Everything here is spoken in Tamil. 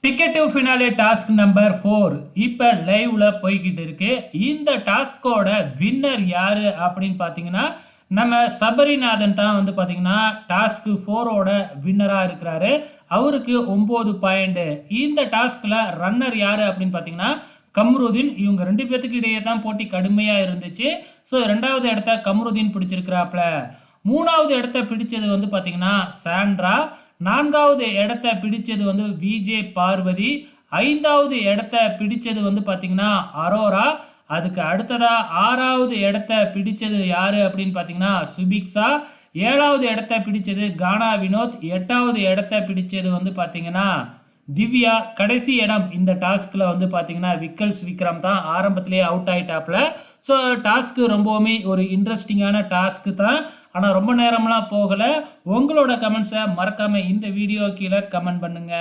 Ticket to finale task number 4 இப்போ லைவ்ல போய்கிட்டு இருக்கு. இந்த டாஸ்கோட வின்னர் யாரு அப்படின்னு பார்த்தீங்கன்னா, நம்ம சபரிநாதன் தான் வந்து பார்த்தீங்கன்னா டாஸ்க் 4ஓட வின்னரா இருக்கிறாரு. அவருக்கு 9 பாயிண்ட். இந்த டாஸ்க்ல ரன்னர் யாரு அப்படின்னு பார்த்தீங்கன்னா கம்ருதீன். இவங்க 2 பேத்துக்கு இடையே தான் போட்டி கடுமையா இருந்துச்சு. ஸோ 2வது இடத்த கம்ருதீன் பிடிச்சிருக்கிறாப்ல. 3வது இடத்த பிடிச்சது வந்து பார்த்தீங்கன்னா சாண்ட்ரா. 4வது இடத்த பிடிச்சது வந்து விஜே பார்வதி. 5வது இடத்த பிடிச்சது வந்து பார்த்தீங்கன்னா அரோரா. அதுக்கு அடுத்ததா 6வது இடத்த பிடிச்சது யாரு அப்படின்னு பார்த்தீங்கன்னா சுபிக்ஷா. 7வது இடத்த பிடிச்சது கானா வினோத். 8வது இடத்த பிடிச்சது வந்து பார்த்தீங்கன்னா திவ்யா. கடைசி இடம் இந்த டாஸ்க்ல வந்து பார்த்தீங்கன்னா விக்கல்ஸ் விக்ரம் தான் ஆரம்பத்திலேயே அவுட் ஆயிட்டாப்ல. ஸோ டாஸ்க் ரொம்பவுமே ஒரு இன்ட்ரெஸ்டிங்கான டாஸ்க் தான். ஆனால் ரொம்ப நேரம்லாம் போகலை. உங்களோட கமெண்ட்ஸை மறக்காம இந்த வீடியோ கீழே கமெண்ட் பண்ணுங்க.